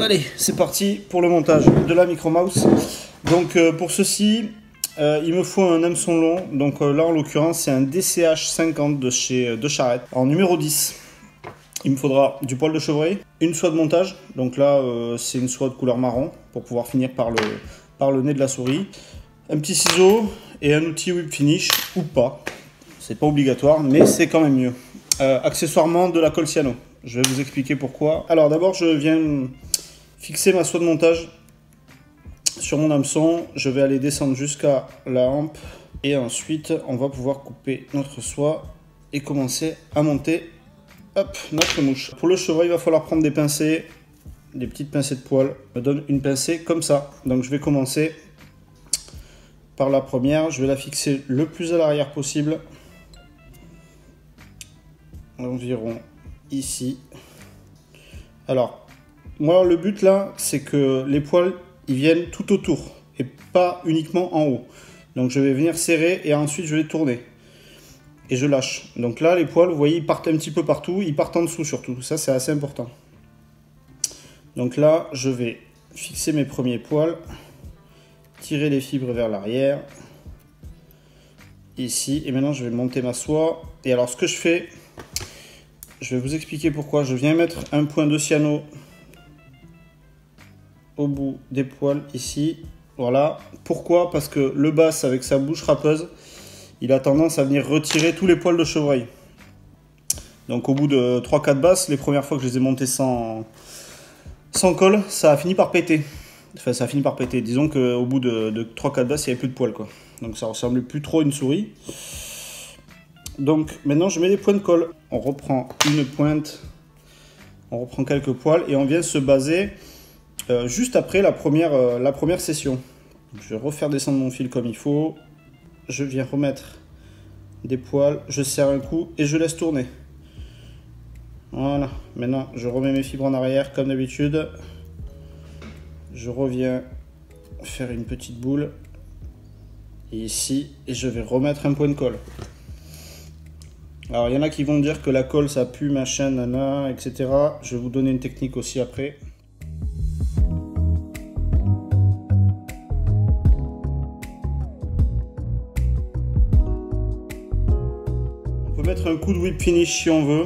Allez, c'est parti pour le montage de la Micro Mouse. Donc pour ceci, il me faut un hameçon long. Donc là en l'occurrence c'est un DCH 50 de chez De Charette en numéro 10. Il me faudra du poil de chevreuil, une soie de montage. Donc là c'est une soie de couleur marron pour pouvoir finir par le nez de la souris. Un petit ciseau et un outil whip finish ou pas. C'est pas obligatoire mais c'est quand même mieux. Accessoirement de la colle cyano. Je vais vous expliquer pourquoi. Alors d'abord je viens fixer ma soie de montage sur mon hameçon. Je vais aller descendre jusqu'à la hampe et ensuite on va pouvoir couper notre soie et commencer à monter notre mouche. Pour le chevreuil, il va falloir prendre des pincées, des petites pincées de poil. Je me donne une pincée comme ça. Donc je vais commencer par la première. Je vais la fixer le plus à l'arrière possible, environ ici. Alors moi le but là c'est que les poils ils viennent tout autour et pas uniquement en haut. Donc je vais venir serrer et ensuite je vais tourner et je lâche. Donc là les poils vous voyez ils partent un petit peu partout, ils partent en dessous surtout, ça c'est assez important. Donc là je vais fixer mes premiers poils, tirer les fibres vers l'arrière ici et maintenant je vais monter ma soie. Et alors ce que je fais, je vais vous expliquer pourquoi. Je viens mettre un point de cyano au bout des poils ici. Voilà. Pourquoi? Parce que le basse avec sa bouche râpeuse, il a tendance à venir retirer tous les poils de chevreuil. Donc au bout de 3-4 basses, les premières fois que je les ai montées sans colle, ça a fini par péter. Enfin ça a fini par péter. Disons qu'au bout de 3-4 basses, il n'y avait plus de poils quoi. Donc ça ressemblait plus trop à une souris. Donc maintenant je mets des points de colle. On reprend une pointe, on reprend quelques poils et on vient se baser juste après la première session. Je vais refaire descendre mon fil comme il faut. Je viens remettre des poils, je serre un coup et je laisse tourner. Voilà, maintenant je remets mes fibres en arrière comme d'habitude. Je reviens faire une petite boule ici et je vais remettre un point de colle. Alors il y en a qui vont dire que la colle ça pue, machin, nana, etc. Je vais vous donner une technique aussi après. On peut mettre un coup de whip finish si on veut,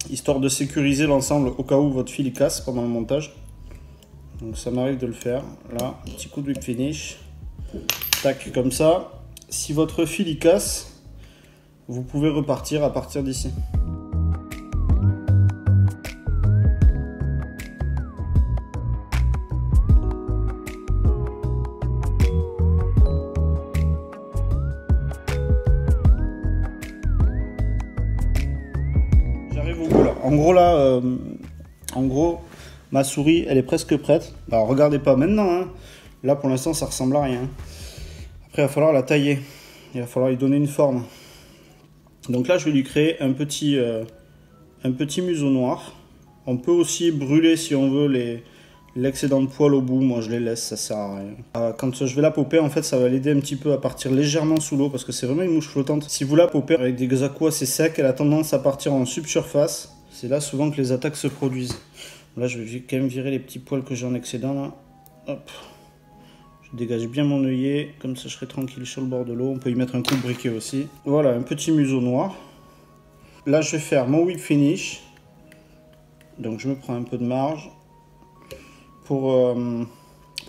histoire de sécuriser l'ensemble au cas où votre fil casse pendant le montage. Donc ça m'arrive de le faire. Là, un petit coup de whip finish. Tac, comme ça. Si votre fil il casse, vous pouvez repartir à partir d'ici. J'arrive au bout là. En gros, ma souris, elle est presque prête. Alors regardez pas maintenant, hein. Là pour l'instant ça ressemble à rien. Après il va falloir la tailler. Il va falloir lui donner une forme. Donc là je vais lui créer un petit museau noir. On peut aussi brûler si on veut l'excédent de poils au bout. Moi je les laisse, ça sert à rien. Quand je vais la popper en fait ça va l'aider un petit peu à partir légèrement sous l'eau parce que c'est vraiment une mouche flottante. Si vous la poppez avec des à-coups assez secs, elle a tendance à partir en subsurface. C'est là souvent que les attaques se produisent. Là je vais quand même virer les petits poils que j'ai en excédent là. Hop. Je dégage bien mon œillet, comme ça je serai tranquille sur le bord de l'eau. On peut y mettre un coup de briquet aussi. Voilà, un petit museau noir. Là je vais faire mon whip finish. Donc je me prends un peu de marge. Pour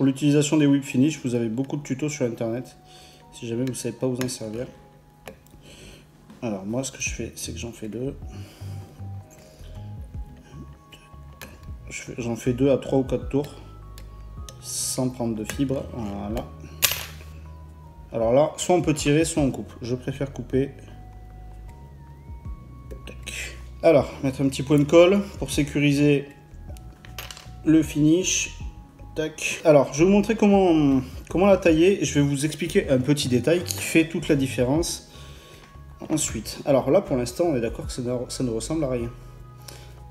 l'utilisation des whip finish, vous avez beaucoup de tutos sur internet. Si jamais vous ne savez pas vous en servir. Alors moi ce que je fais, c'est que j'en fais deux. J'en fais 2 à 3 ou 4 tours. Sans prendre de fibres, voilà. Alors là, soit on peut tirer, soit on coupe. Je préfère couper. Tac. Alors, mettre un petit point de colle pour sécuriser le finish. Tac. Alors, je vais vous montrer comment la tailler. Je vais vous expliquer un petit détail qui fait toute la différence. Ensuite, alors là, pour l'instant, on est d'accord que ça ne ressemble à rien.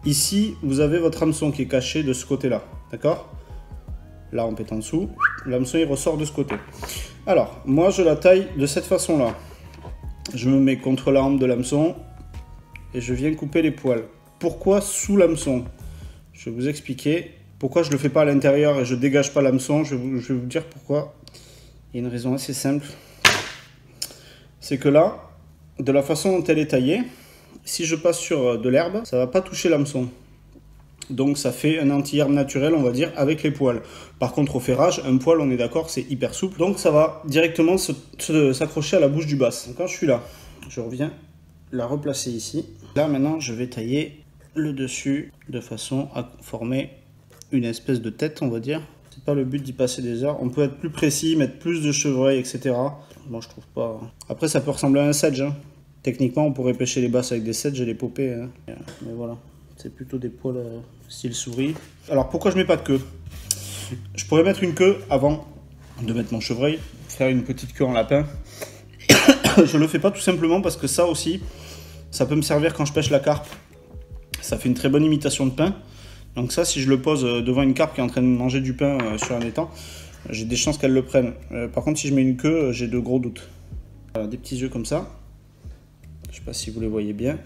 Ici, vous avez votre hameçon qui est caché de ce côté-là, d'accord? Là, en pétant dessous, l'hameçon il ressort de ce côté. Alors, moi je la taille de cette façon-là. je me mets contre la hampe de l'hameçon et je viens couper les poils. Pourquoi sous l'hameçon? Je vais vous expliquer. Pourquoi je ne le fais pas à l'intérieur et je ne dégage pas l'hameçon? Je vais vous dire pourquoi. Il y a une raison assez simple. C'est que là, de la façon dont elle est taillée, si je passe sur de l'herbe, ça ne va pas toucher l'hameçon. Donc ça fait un anti-herbe naturel, on va dire, avec les poils. Par contre, au ferrage, un poil, on est d'accord, c'est hyper souple. Donc ça va directement s'accrocher à la bouche du basse. Donc quand je suis là, je reviens la replacer ici. Là, maintenant, je vais tailler le dessus de façon à former une espèce de tête, on va dire. C'est pas le but d'y passer des heures. On peut être plus précis, mettre plus de chevreuil, etc. Moi, je trouve pas. Après, ça peut ressembler à un sedge. Hein. Techniquement, on pourrait pêcher les basses avec des sedges et les popper. Hein. Mais voilà, c'est plutôt des poils style souris. Alors, pourquoi je mets pas de queue? Je pourrais mettre une queue avant de mettre mon chevreuil, faire une petite queue en lapin. Je le fais pas tout simplement parce que ça aussi, ça peut me servir quand je pêche la carpe. Ça fait une très bonne imitation de pain. Donc ça, si je le pose devant une carpe qui est en train de manger du pain sur un étang, j'ai des chances qu'elle le prenne. Par contre, si je mets une queue, j'ai de gros doutes. Voilà, des petits yeux comme ça. Je sais pas si vous les voyez bien.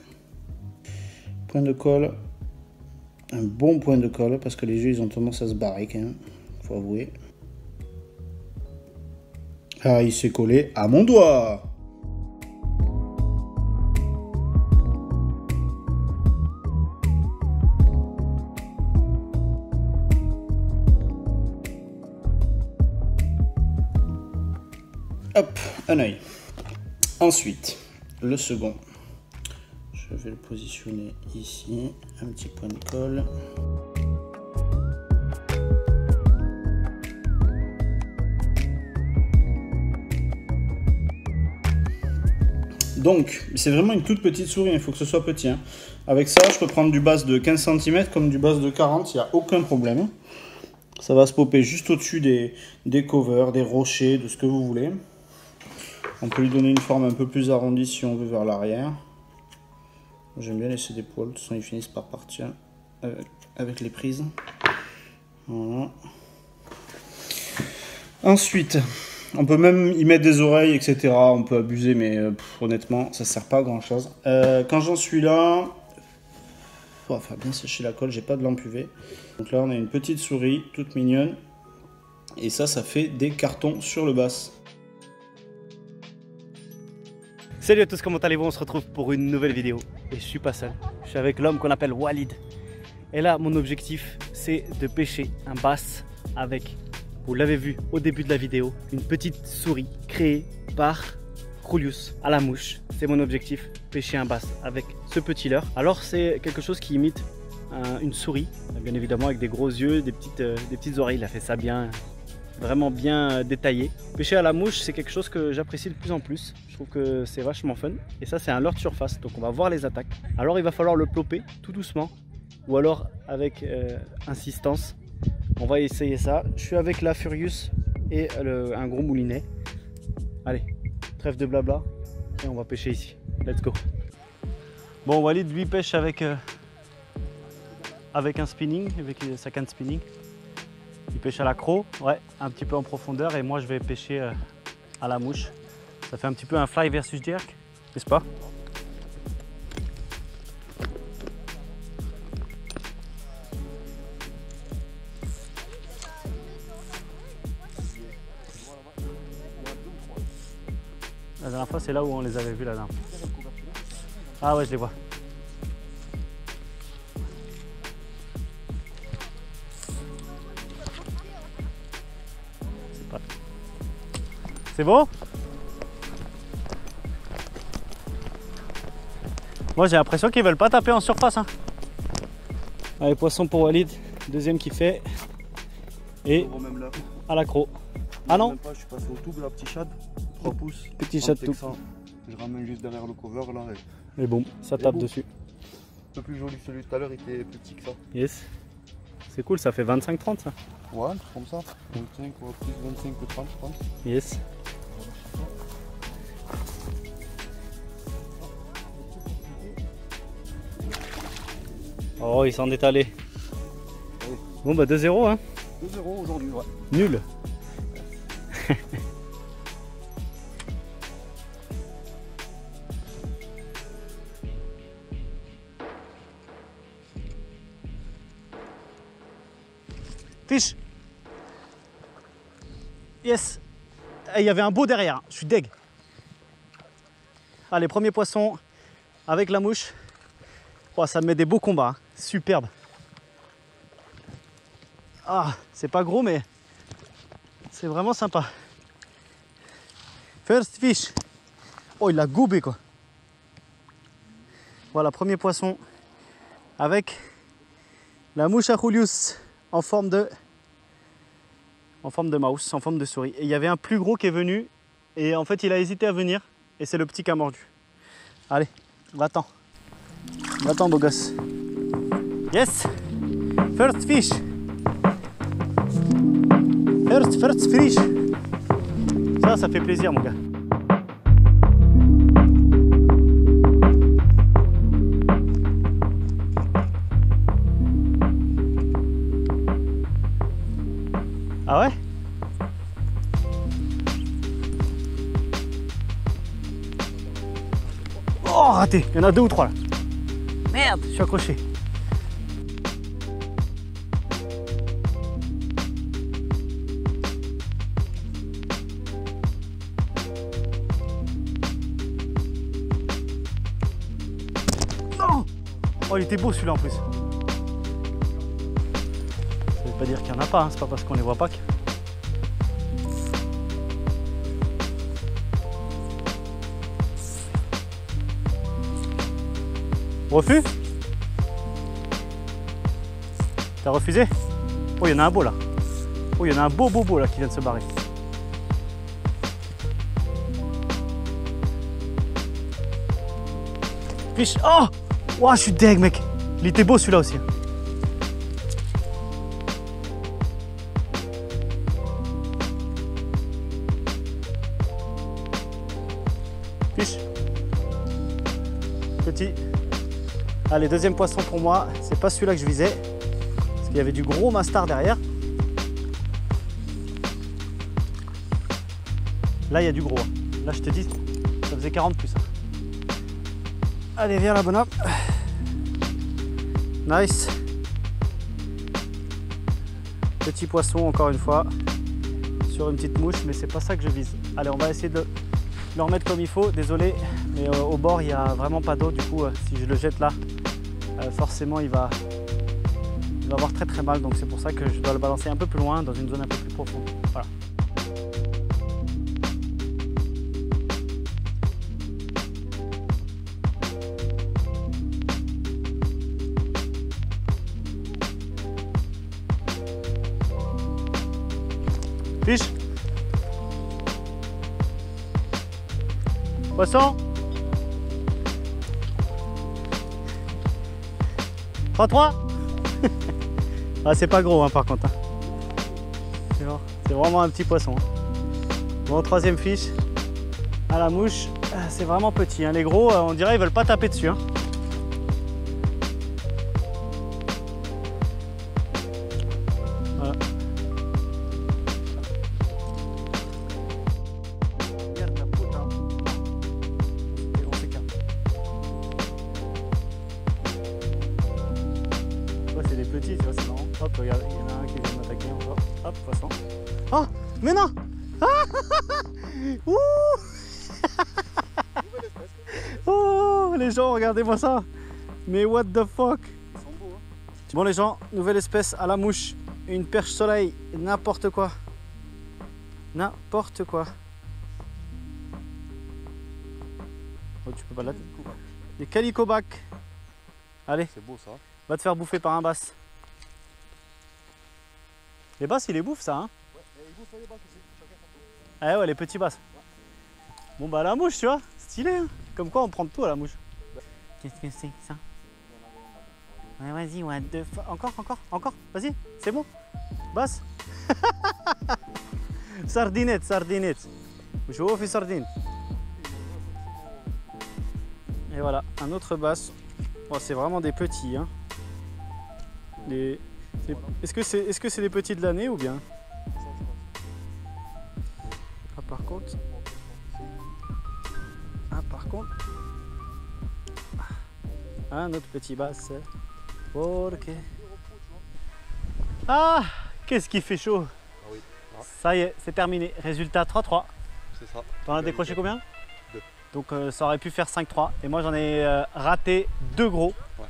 Point de colle. Un bon point de colle, parce que les yeux, ils ont tendance à se barrer quand même. Faut avouer. Ah, il s'est collé à mon doigt. Hop, un œil. Ensuite, le second. Je vais le positionner ici. Un petit point de colle. Donc, c'est vraiment une toute petite souris, il faut que ce soit petit. Hein. Avec ça, je peux prendre du bass de 15 cm comme du bass de 40, il n'y a aucun problème. Ça va se popper juste au-dessus des covers, des rochers, de ce que vous voulez. On peut lui donner une forme un peu plus arrondie si on veut vers l'arrière. J'aime bien laisser des poils, de toute façon ils finissent par partir avec les prises. Voilà. Ensuite, on peut même y mettre des oreilles, etc. On peut abuser, mais honnêtement, ça ne sert pas à grand chose. Quand j'en suis là, il faut bien sécher la colle, j'ai pas de lampe UV. Donc là, on a une petite souris, toute mignonne. Et ça fait des cartons sur le bass. Salut à tous, comment allez-vous? On se retrouve pour une nouvelle vidéo. Et je suis pas seul, je suis avec l'homme qu'on appelle Walid. Et là, mon objectif, c'est de pêcher un bass avec, vous l'avez vu au début de la vidéo, une petite souris créée par Krulius à la mouche. C'est mon objectif, pêcher un bass avec ce petit leurre. Alors c'est quelque chose qui imite une souris, bien évidemment avec des gros yeux, des petites oreilles. Il a fait ça bien, vraiment bien détaillé. Pêcher à la mouche, c'est quelque chose que j'apprécie de plus en plus. Je trouve que c'est vachement fun. Et ça, c'est un leurre de surface, donc on va voir les attaques. Alors il va falloir le plopper tout doucement, ou alors avec insistance. On va essayer ça. Je suis avec la Furious et un gros moulinet. Allez, trêve de blabla et on va pêcher ici. Let's go. Bon, Walid lui pêche avec un spinning, avec sa canne spinning. Il pêche à l'accro, ouais, un petit peu en profondeur, et moi je vais pêcher à la mouche. Ça fait un petit peu un fly versus jerk, n'est-ce pas? La dernière fois, c'est là où on les avait vus la dernière fois. Ah ouais, je les vois. C'est bon? Moi j'ai l'impression qu'ils veulent pas taper en surface. Hein. Allez, poisson pour Walid, deuxième qui fait. Et à l'accro. Ah non? Je suis passé au tout, la petite shad, 3 pouces. Petit chat tout. Je ramène juste derrière le cover là. Et bon, ça tape dessus. Un peu plus joli que celui de tout à l'heure, il était plus petit que ça. Yes. C'est cool, ça fait 25-30 ça. Ouais, comme ça. 25 ou plus 25 que 30 je pense. Yes. Oh, il s'en est allé. Oui. Bon bah 2-0 hein. 2-0 aujourd'hui, ouais. Nul. Fiche. Yes. Et il y avait un beau derrière, je suis deg. Allez, premier poisson avec la mouche. Oh, ça me met des beaux combats, hein. Superbe. Ah, c'est pas gros, mais c'est vraiment sympa. First fish. Oh, il a gobé quoi. Voilà, premier poisson avec la mouche à Julius en forme de mouse, en forme de souris. Et il y avait un plus gros qui est venu et en fait il a hésité à venir et c'est le petit qui a mordu. Allez, va-t'en. Va-t'en beau gosse. Yes. First fish. First fish. Ça fait plaisir mon gars. Ah ouais? Oh raté, il y en a 2 ou 3 là. Merde, je suis accroché. Non! Oh il était beau celui-là en plus. Ça veut pas dire qu'il n'y en a pas, hein. C'est pas parce qu'on les voit pas que... Refus? T'as refusé? Oh, il y en a un beau là. Oh, il y en a un beau là qui vient de se barrer. Fiche. Oh! Ouah, je suis deg, mec. Il était beau celui-là aussi. Fiche. Petit. Allez, deuxième poisson pour moi. C'est pas celui-là que je visais. Parce qu'il y avait du gros mastar derrière. Là, il y a du gros. Là, je te dis, ça faisait 40 plus. Allez, viens là, bonhomme. Nice. Petit poisson, encore une fois. Sur une petite mouche, mais c'est pas ça que je vise. Allez, on va essayer de le remettre comme il faut. Désolé, mais au bord, il n'y a vraiment pas d'eau. Du coup, si je le jette là, forcément, il va avoir très mal. Donc, c'est pour ça que je dois le balancer un peu plus loin, dans une zone un peu plus profonde. Voilà. Fiche. Poisson. 3-3. Ah, c'est pas gros hein, par contre. Hein. C'est vraiment un petit poisson. Hein. Bon, troisième fiche. À la mouche. C'est vraiment petit. Hein. Les gros, on dirait ils veulent pas taper dessus. Hein. Voilà. C'est des petits, tu vois, c'est marrant. Hop, regarde, il y en a un qui vient m'attaquer encore. Hop, poisson. Oh, mais non. Ah. Ouh. Oh, les gens, regardez-moi ça. Mais what the fuck. Ils sont beaux, hein. Bon les gens, nouvelle espèce à la mouche. Une perche soleil, n'importe quoi. N'importe quoi. Oh, tu peux pas la... Des calicobac. Allez. C'est beau ça. Va te faire bouffer par un bass. Les basses, il les bouffe ça, hein? Ouais, il bouffe les basses aussi, chacun son tour. Ah ouais, les petits basses. Ouais. Bon bah la mouche, tu vois, stylé, hein? Comme quoi on prend de tout à la mouche. Qu'est-ce que c'est ça? Ouais, vas-y, what the fuck. Encore, vas-y, c'est bon. Basse. Sardinette. Je vous fais sardine. Et voilà, un autre basse. Oh, c'est vraiment des petits, hein. Est-ce que c'est des petits de l'année ou bien? Ah par contre. Un autre petit basse. Ok. Ah, Qu'est-ce qui fait chaud? Ah oui. Ah, Ça y est, c'est terminé. Résultat 3-3. c'est ça. T'en as décroché combien? 2. Donc ça aurait pu faire 5-3. Et moi j'en ai raté 2 gros. Ouais.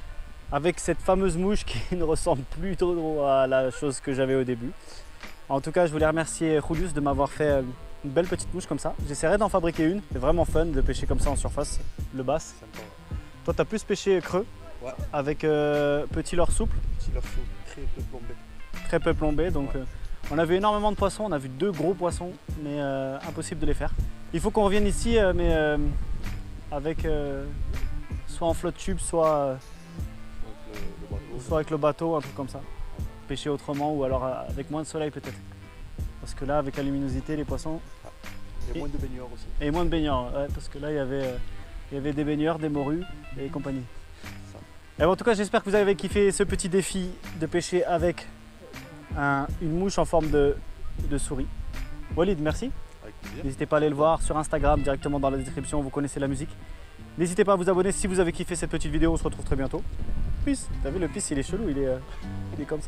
Avec cette fameuse mouche qui ne ressemble plus trop à la chose que j'avais au début. En tout cas, je voulais remercier Julius de m'avoir fait une belle petite mouche comme ça. J'essaierai d'en fabriquer une. C'est vraiment fun de pêcher comme ça en surface, le bass. Sympa. Ouais. Toi, tu as plus pêché creux, Ouais. avec petit leurre souple, Petit leur chaud, très peu plombé. très peu plombé. Donc Ouais. on a vu énormément de poissons. On a vu 2 gros poissons, mais impossible de les faire. Il faut qu'on revienne ici, mais avec soit en flotte tube, soit avec le bateau, un truc comme ça. Pêcher autrement ou alors avec moins de soleil peut-être. Parce que là, avec la luminosité, les poissons, Il y a moins de baigneurs aussi. et moins de baigneurs, ouais, parce que là, il y avait des baigneurs, des morues et compagnie. Ça. Et bon, en tout cas, j'espère que vous avez kiffé ce petit défi de pêcher avec une mouche en forme de souris. Walid, merci. Avec plaisir. N'hésitez pas à aller le voir sur Instagram, directement dans la description, vous connaissez la musique. N'hésitez pas à vous abonner si vous avez kiffé cette petite vidéo, on se retrouve très bientôt. Peace. T'as vu le peace, il est chelou, il est comme ça.